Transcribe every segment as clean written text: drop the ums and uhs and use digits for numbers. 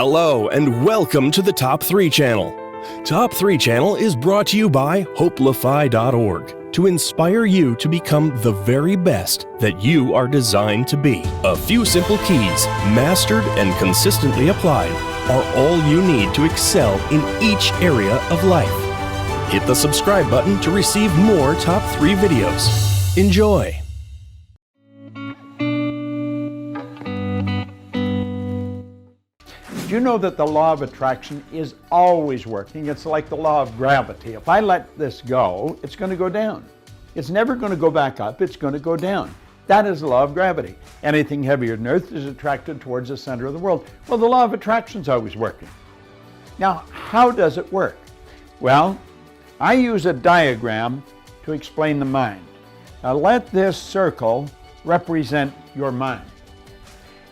Hello and welcome to the Top 3 Channel. Top 3 Channel is brought to you by hopelify.org to inspire you to become the very best that you are designed to be. A few simple keys, mastered and consistently applied, are all you need to excel in each area of life. Hit the subscribe button to receive more Top 3 videos. Enjoy! Do you know that the law of attraction is always working? It's like the law of gravity. If I let this go, it's going to go down. It's never going to go back up, it's going to go down. That is the law of gravity. Anything heavier than Earth is attracted towards the center of the world. Well, the law of attraction is always working. Now, how does it work? Well, I use a diagram to explain the mind. Now, let this circle represent your mind.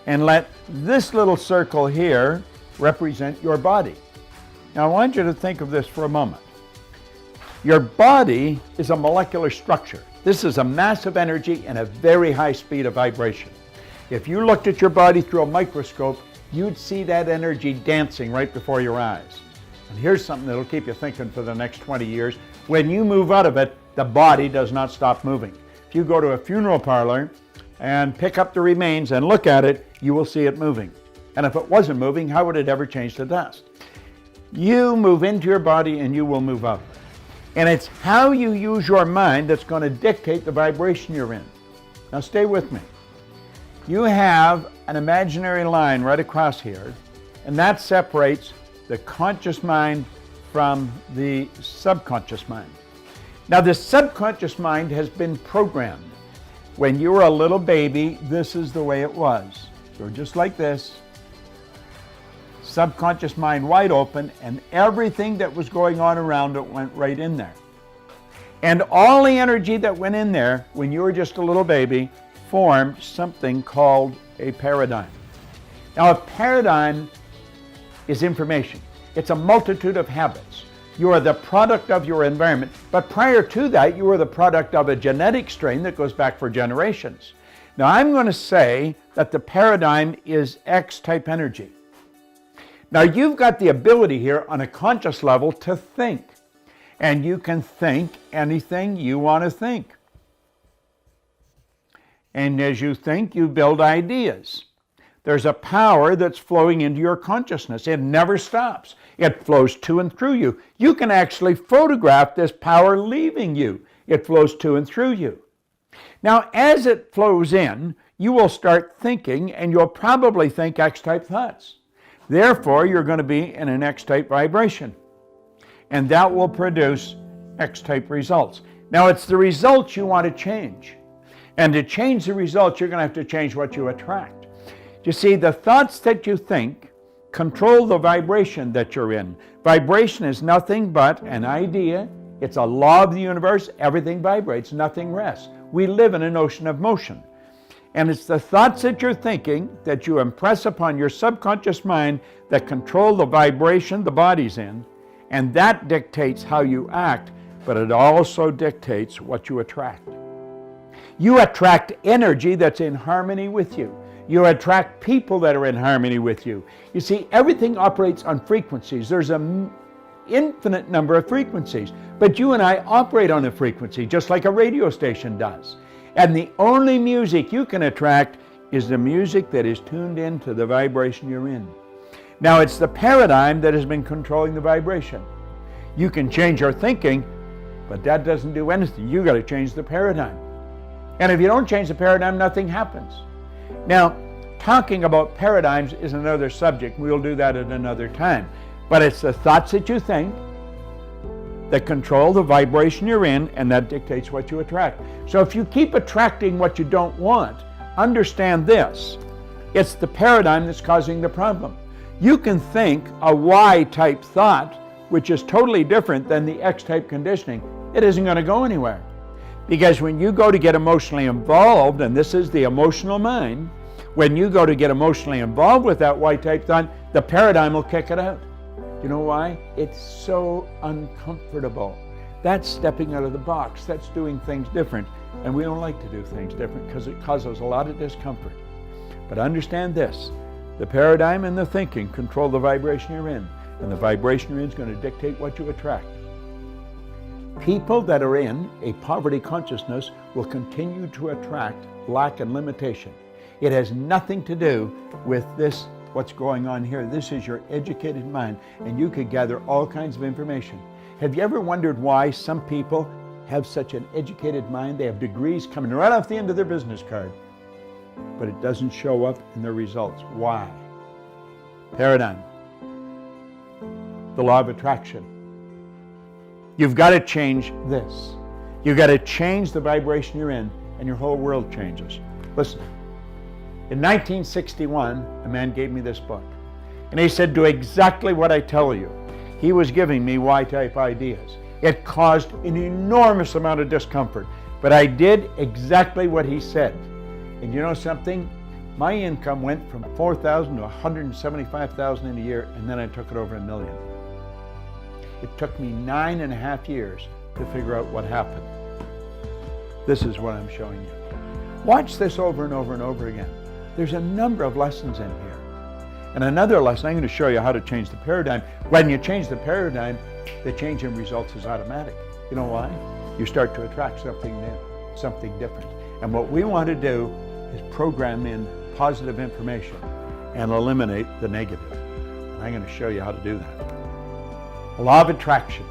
And let this little circle here represent your body. Now I want you to think of this for a moment. Your body is a molecular structure. This is a massive energy and a very high speed of vibration. If you looked at your body through a microscope, you'd see that energy dancing right before your eyes. And here's something that'll keep you thinking for the next 20 years. When you move out of it, the body does not stop moving. If you go to a funeral parlor and pick up the remains and look at it, you will see it moving. And if it wasn't moving, how would it ever change to dust? You move into your body and you will move out. And it's how you use your mind that's going to dictate the vibration you're in. Now stay with me. You have an imaginary line right across here, and that separates the conscious mind from the subconscious mind. Now the subconscious mind has been programmed. When you were a little baby, this is the way it was. So just like this, subconscious mind wide open, and everything that was going on around it went right in there. And all the energy that went in there when you were just a little baby formed something called a paradigm. Now a paradigm is information. It's a multitude of habits. You are the product of your environment, but prior to that, you were the product of a genetic strain that goes back for generations. Now, I'm going to say that the paradigm is X-type energy. Now, you've got the ability here on a conscious level to think, and you can think anything you want to think. And as you think, you build ideas. There's a power that's flowing into your consciousness. It never stops. It flows to and through you. You can actually photograph this power leaving you. It flows to and through you. Now, as it flows in, you will start thinking, and you'll probably think X-type thoughts. Therefore, you're going to be in an X-type vibration. And that will produce X-type results. Now, it's the results you want to change. And to change the results, you're going to have to change what you attract. You see, the thoughts that you think control the vibration that you're in. Vibration is nothing but an idea. It's a law of the universe. Everything vibrates, nothing rests. We live in an ocean of motion. And it's the thoughts that you're thinking that you impress upon your subconscious mind that control the vibration the body's in. And that dictates how you act, but it also dictates what you attract. You attract energy that's in harmony with you. You attract people that are in harmony with you. You see, everything operates on frequencies. There's an infinite number of frequencies, but you and I operate on a frequency just like a radio station does. And the only music you can attract is the music that is tuned into the vibration you're in. Now, it's the paradigm that has been controlling the vibration. You can change your thinking, but that doesn't do anything. You got to change the paradigm. And if you don't change the paradigm, nothing happens. Now, talking about paradigms is another subject. We'll do that at another time. But it's the thoughts that you think that control the vibration you're in, and that dictates what you attract. So if you keep attracting what you don't want, understand this. It's the paradigm that's causing the problem. You can think a Y-type thought, which is totally different than the X-type conditioning. It isn't going to go anywhere. Because when you go to get emotionally involved, and this is the emotional mind, when you go to get emotionally involved with that Y-type thought, the paradigm will kick it out. You know why? It's so uncomfortable. That's stepping out of the box. That's doing things different. And we don't like to do things different because it causes a lot of discomfort. But understand this, The paradigm and the thinking control the vibration you're in, and the vibration you're in is going to dictate what you attract. People that are in a poverty consciousness will continue to attract lack and limitation. It has nothing to do with this, what's going on here. This is your educated mind, and you could gather all kinds of information. Have you ever wondered why some people have such an educated mind? They have degrees coming right off the end of their business card, but it doesn't show up in their results. Why? Paradigm. The law of attraction. You've got to change this. You've got to change the vibration you're in, and your whole world changes. Listen, in 1961, a man gave me this book, and he said, do exactly what I tell you. He was giving me Y-type ideas. It caused an enormous amount of discomfort, but I did exactly what he said. And you know something? My income went from $4,000 to $175,000 in a year, and then I took it over $1 million. It took me 9.5 years to figure out what happened. This is what I'm showing you. Watch this over and over and over again. There's a number of lessons in here. And another lesson, I'm going to show you how to change the paradigm. When you change the paradigm, the change in results is automatic. You know why? You start to attract something new, something different. And what we want to do is program in positive information and eliminate the negative. And I'm going to show you how to do that. Law of attraction.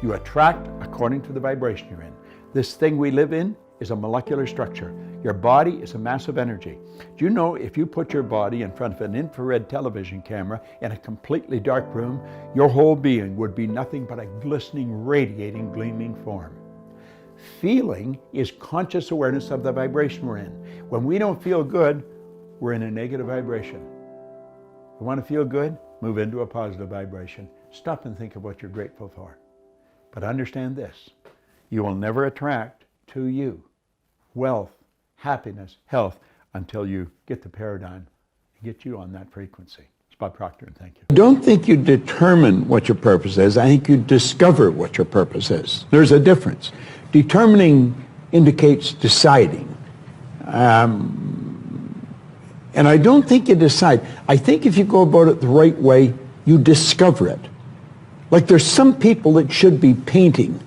You attract according to the vibration you're in. This thing we live in is a molecular structure. Your body is a mass of energy. Do you know if you put your body in front of an infrared television camera in a completely dark room, your whole being would be nothing but a glistening, radiating, gleaming form? Feeling is conscious awareness of the vibration we're in. When we don't feel good, we're in a negative vibration. You want to feel good? Move into a positive vibration. Stop and think of what you're grateful for. But understand this, you will never attract to you wealth, happiness, health until you get the paradigm and get you on that frequency. It's Bob Proctor, and thank you. I don't think you determine what your purpose is. I think you discover what your purpose is. There's a difference. Determining indicates deciding. And I don't think you decide. I think if you go about it the right way, you discover it. Like there's some people that should be painting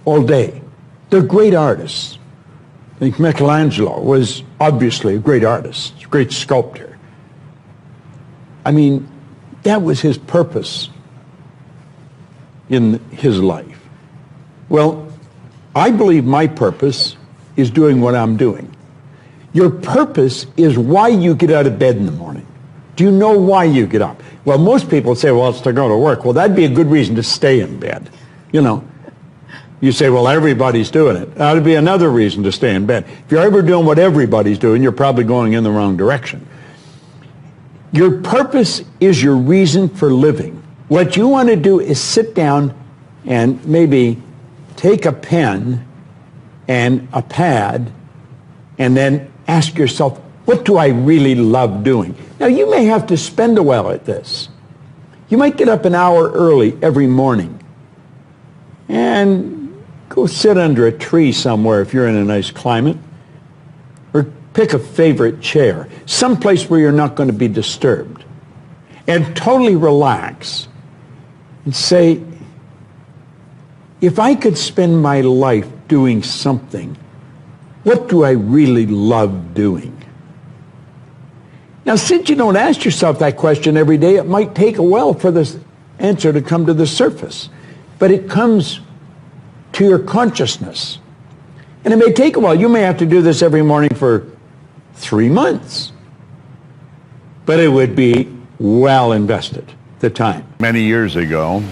all day. They're great artists. I think Michelangelo was obviously a great artist, a great sculptor. I mean, that was his purpose in his life. Well, I believe my purpose is doing what I'm doing. Your purpose is why you get out of bed in the morning. Do you know why you get up? Well, most people say, well, it's to go to work. Well, that'd be a good reason to stay in bed. You know, you say, well, everybody's doing it. That'd be another reason to stay in bed. If you're ever doing what everybody's doing, you're probably going in the wrong direction. Your purpose is your reason for living. What you want to do is sit down and maybe take a pen and a pad and then ask yourself, what do I really love doing? Now, you may have to spend a while at this. You might get up an hour early every morning and go sit under a tree somewhere if you're in a nice climate, or pick a favorite chair, someplace where you're not going to be disturbed, and totally relax and say, if I could spend my life doing something, what do I really love doing? Now, since you don't ask yourself that question every day, it might take a while for this answer to come to the surface. But it comes to your consciousness. And it may take a while. You may have to do this every morning for 3 months. But it would be well invested, the time. Many years ago,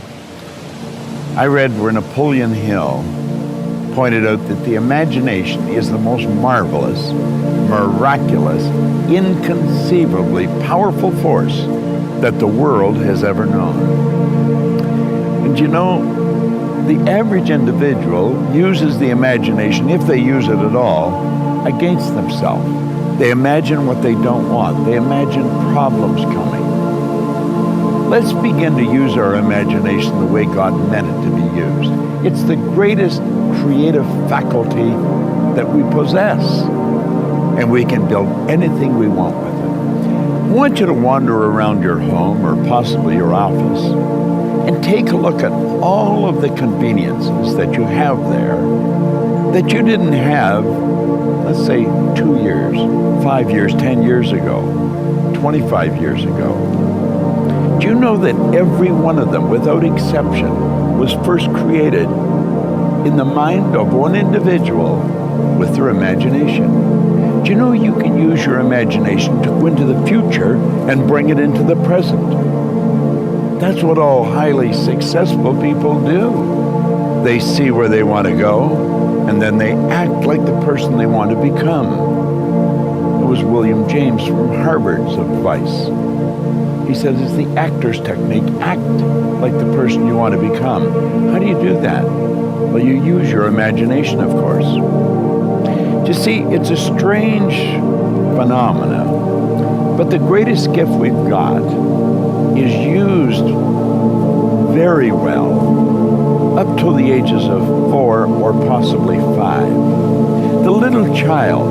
I read where Napoleon Hill pointed out that the imagination is the most marvelous, miraculous, inconceivably powerful force that the world has ever known. And you know, the average individual uses the imagination, if they use it at all, against themselves. They imagine what they don't want. They imagine problems coming. Let's begin to use our imagination the way God meant it to be used. It's the greatest creative faculty that we possess, and we can build anything we want with it. I want you to wander around your home or possibly your office and take a look at all of the conveniences that you have there that you didn't have, let's say, 2 years, 5 years, 10 years ago, 25 years ago. Do you know that every one of them, without exception, was first created in the mind of one individual with their imagination? Do you know you can use your imagination to go into the future and bring it into the present? That's what all highly successful people do. They see where they want to go, and then they act like the person they want to become. It was William James from Harvard's advice. He says it's the actor's technique. Act like the person you want to become. How do you do that? Well, you use your imagination, of course. You see, it's a strange phenomena, but the greatest gift we've got is used very well up till the ages of 4 or possibly 5. The little child,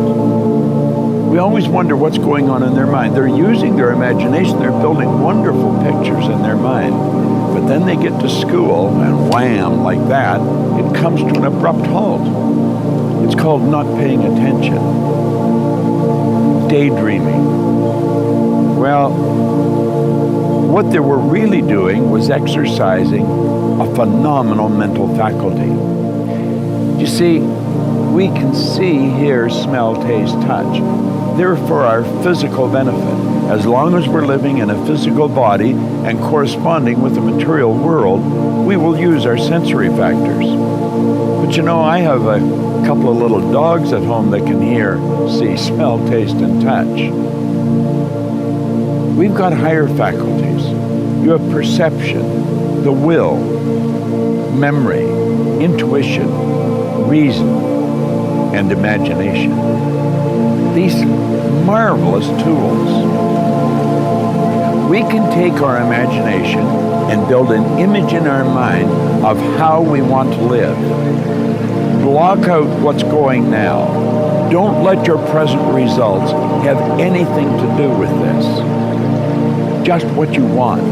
we always wonder what's going on in their mind. They're using their imagination. They're building wonderful pictures in their mind. But then they get to school, and wham, like that, it comes to an abrupt halt. It's called not paying attention. Daydreaming. Well, what they were really doing was exercising a phenomenal mental faculty. You see, we can see, hear, smell, taste, touch. They're for our physical benefit. As long as we're living in a physical body and corresponding with the material world, we will use our sensory factors. But you know, I have a couple of little dogs at home that can hear, see, smell, taste, and touch. We've got higher faculties. You have perception, the will, memory, intuition, reason, and imagination. These marvelous tools. We can take our imagination and build an image in our mind of how we want to live. Block out what's going now. Don't let your present results have anything to do with this. Just what you want.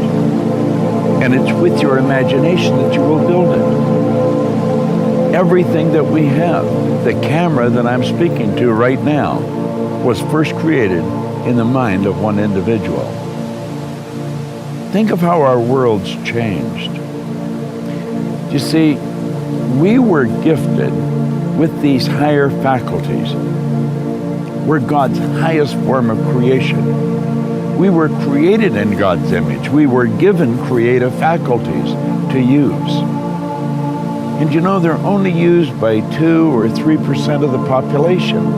And it's with your imagination that you will build it. Everything that we have, the camera that I'm speaking to right now, was first created in the mind of one individual. Think of how our world's changed. You see, we were gifted with these higher faculties. We're God's highest form of creation. We were created in God's image. We were given creative faculties to use. And you know, they're only used by 2 or 3% of the population.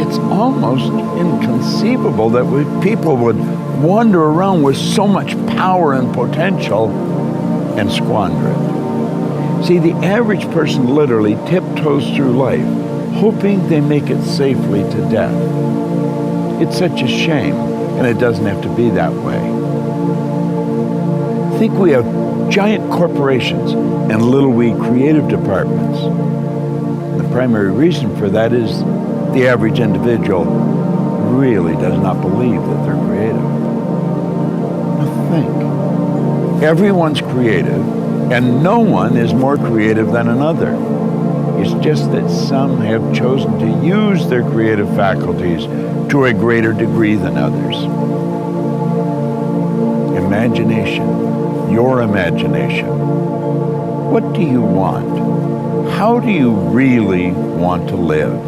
It's almost inconceivable that people would wander around with so much power and potential and squander it. See, the average person literally tiptoes through life, hoping they make it safely to death. It's such a shame, and it doesn't have to be that way. I think we have giant corporations and little wee creative departments. The primary reason for that is the average individual really does not believe that they're creative. Now think. Everyone's creative, and no one is more creative than another. It's just that some have chosen to use their creative faculties to a greater degree than others. Imagination, your imagination. What do you want? How do you really want to live?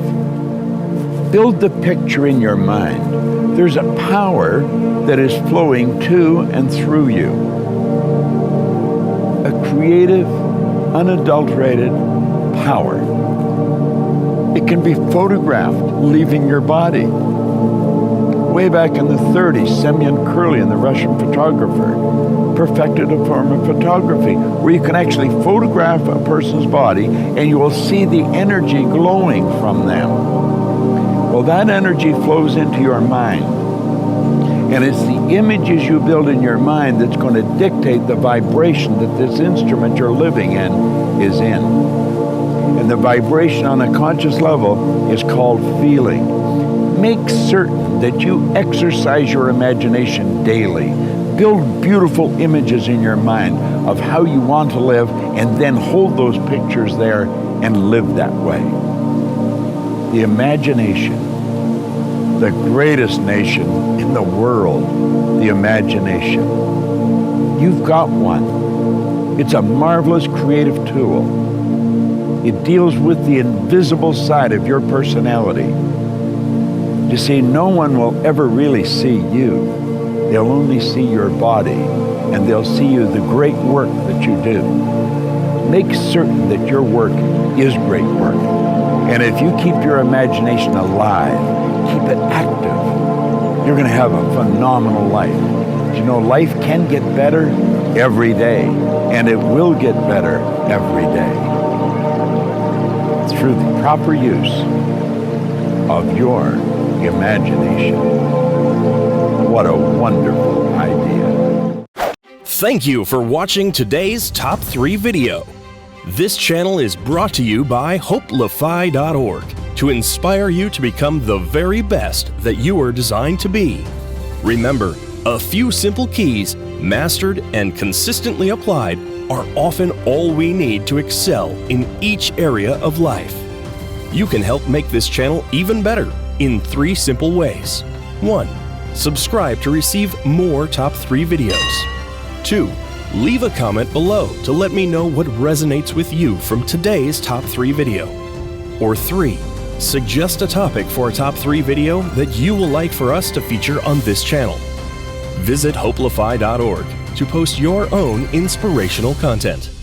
Build the picture in your mind. There's a power that is flowing to and through you. A creative, unadulterated power. It can be photographed leaving your body. Way back in the 30s, Semyon Kurlin, the Russian photographer, perfected a form of photography where you can actually photograph a person's body and you will see the energy glowing from them. Well, that energy flows into your mind. And it's the images you build in your mind that's going to dictate the vibration that this instrument you're living in is in. And the vibration on a conscious level is called feeling. Make certain that you exercise your imagination daily. Build beautiful images in your mind of how you want to live, and then hold those pictures there and live that way. The imagination, the greatest nation in the world, the imagination. You've got one. It's a marvelous creative tool. It deals with the invisible side of your personality. You see, no one will ever really see you. They'll only see your body, and they'll see you the great work that you do. Make certain that your work is great work. And if you keep your imagination alive, keep it active, you're going to have a phenomenal life. You know, life can get better every day, and it will get better every day through the proper use of your imagination. What a wonderful idea. Thank you for watching today's Top 3 video. This channel is brought to you by hopelify.org to inspire you to become the very best that you are designed to be. Remember, a few simple keys, mastered and consistently applied, are often all we need to excel in each area of life. You can help make this channel even better in 3 simple ways. 1. Subscribe to receive more Top 3 videos. 2. Leave a comment below to let me know what resonates with you from today's Top 3 video. Or 3. Suggest a topic for a Top 3 video that you will like for us to feature on this channel. Visit hopelify.org to post your own inspirational content.